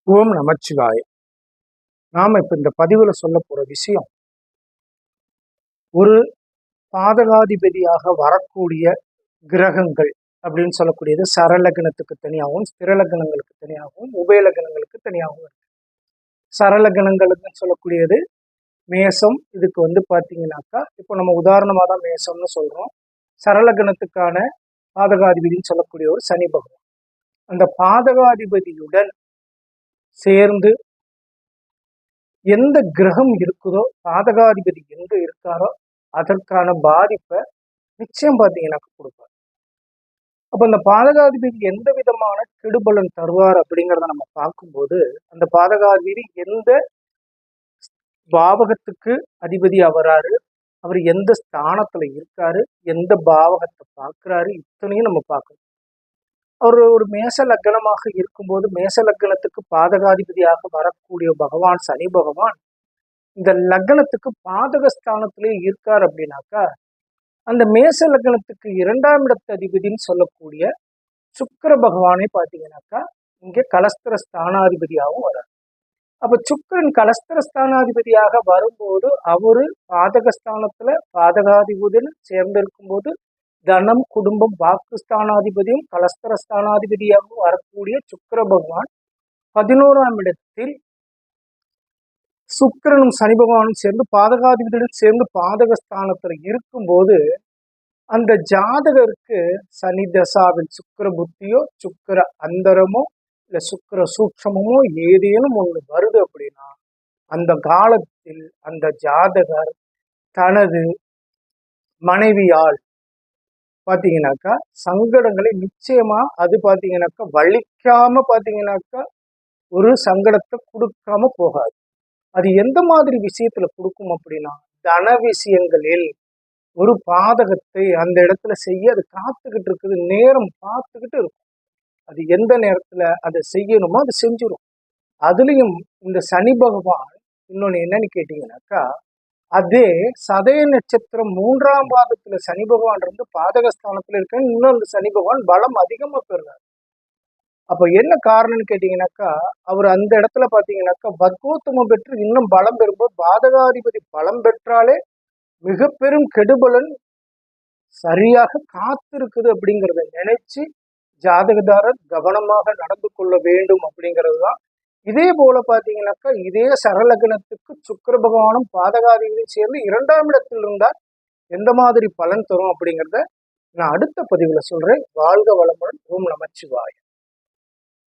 ஓம் நமச்சிவாய. நாம இப்ப இந்த பதிவுல சொல்ல போற விஷயம், ஒரு பாதகாதிபதியாக வரக்கூடிய கிரகங்கள் அப்படின்னு சொல்லக்கூடியது சரலக்னத்துக்கு தனியாகவும் ஸ்திரலக்னங்களுக்கு தனியாகவும் உபயலக்னங்களுக்கு தனியாகவும் இருக்கு. சரலக்னங்களுக்கு சொல்லக்கூடியது மேசம். இதுக்கு பாத்தீங்கன்னாக்கா இப்போ நம்ம உதாரணமா தான் மேசம்னு சொல்றோம். சரலக்னத்துக்கான பாதகாதிபதினு சொல்லக்கூடிய ஒரு சனி பகவான். அந்த பாதகாதிபதியுடன் சேர்ந்து எந்த கிரகம் இருக்குதோ, பாதகாதிபதி எங்க இருக்காரோ அதற்கான பாதிப்பை நிச்சயம் பார்த்தீங்கன்னாக்க கொடுப்பார். அப்ப அந்த பாதகாதிபதி எந்த விதமான கெடுபலன் தருவார் அப்படிங்கிறத நம்ம பார்க்கும்போது, அந்த பாதகாதிபதி எந்த பாவகத்துக்கு அதிபதியா வராரு, அவர் எந்த ஸ்தானத்துல இருக்காரு, எந்த பாவகத்தை பார்க்கிறாரு, இத்தனையும் நம்ம பார்க்கணும். அவர் ஒரு மேச லக்னமாக இருக்கும்போது, மேச லக்னத்துக்கு பாதகாதிபதியாக வரக்கூடிய பகவான் சனி பகவான் இந்த லக்னத்துக்கு பாதகஸ்தானத்திலே இருக்கார் அப்படின்னாக்கா, அந்த மேச லக்னத்துக்கு 2ஆம் இடத்து அதிபதினு சொல்லக்கூடிய சுக்கிர பகவானை பார்த்தீங்கன்னாக்கா இங்கே கலஸ்திர ஸ்தானாதிபதியாகவும் வரார். அப்ப சுக்கிரன் கலஸ்திர ஸ்தானாதிபதியாக வரும்போது அவரு பாதகஸ்தானத்துல பாதகாதிபதினு சேர்ந்திருக்கும் போது தனம் குடும்பம் வாக்குஸ்தானாதிபதியும் கலஸ்திர ஸ்தானாதிபதியாகவும் வரக்கூடிய சுக்கிர பகவான் 11ஆம் இடத்தில் சுக்கிரனும் சனி பகவானும் சேர்ந்து பாதகாதிபதியுடன் சேர்ந்து பாதகஸ்தானத்துல இருக்கும்போது அந்த ஜாதகருக்கு சனி தசாவில் சுக்கிர புத்தியோ சுக்கிர அந்தரமோ இல்ல சுக்கிர சூட்சமோ ஏதேனும் ஒண்ணு வருது அப்படின்னா அந்த காலத்தில் அந்த ஜாதகர் தனது மனைவியால் பாத்தீங்கன்னாக்கா சங்கடங்களை நிச்சயமா அது பாத்தீங்கன்னாக்கா வலிக்காம பாத்தீங்கன்னாக்கா ஒரு சங்கடத்தை கொடுக்காம போகாது. அது எந்த மாதிரி விஷயத்துல கொடுக்கும் அப்படின்னா, தன விஷயங்களில் ஒரு பாதகத்தை அந்த இடத்துல செய்ய அது காத்துக்கிட்டு இருக்குது, நேரம் பார்த்துக்கிட்டு இருக்கும். அது எந்த நேரத்துல அதை செய்யணுமோ அதை செஞ்சிடும். அதுலயும் இந்த சனி பகவான் இன்னொன்னு என்னன்னு கேட்டீங்கன்னாக்கா, அதே சதய நட்சத்திரம் 3ஆம் பாதத்துல சனி பகவான் இருந்து பாதகஸ்தானத்துல இருக்க இன்னும் அந்த சனி பகவான் பலம் அதிகமா பெறுறாரு. அப்ப என்ன காரணம்னு கேட்டீங்கன்னாக்கா, அவர் அந்த இடத்துல பாத்தீங்கன்னாக்கா வர்க்கோத்தமம் பெற்று இன்னும் பலம் பெறும்போது பாதகாதிபதி பலம் பெற்றாலே மிக பெரும் கெடுபலன் சரியாக காத்திருக்குது அப்படிங்கிறத நினைச்சு ஜாதகதாரர் கவனமாக நடந்து கொள்ள வேண்டும் அப்படிங்கிறது தான். இதே போல பாத்தீங்கன்னாக்கா இதே சரலக்னத்துக்கு சுக்கிர பகவானும் பாதகாதிபதியும் சேர்ந்து 2ஆம் இடத்தில் இருந்தால் எந்த மாதிரி பலன் தரும் அப்படிங்கிறத நான் அடுத்த பதிவுல சொல்றேன். வாழ்க வளமுடன். ஓம் நமச்சிவாய.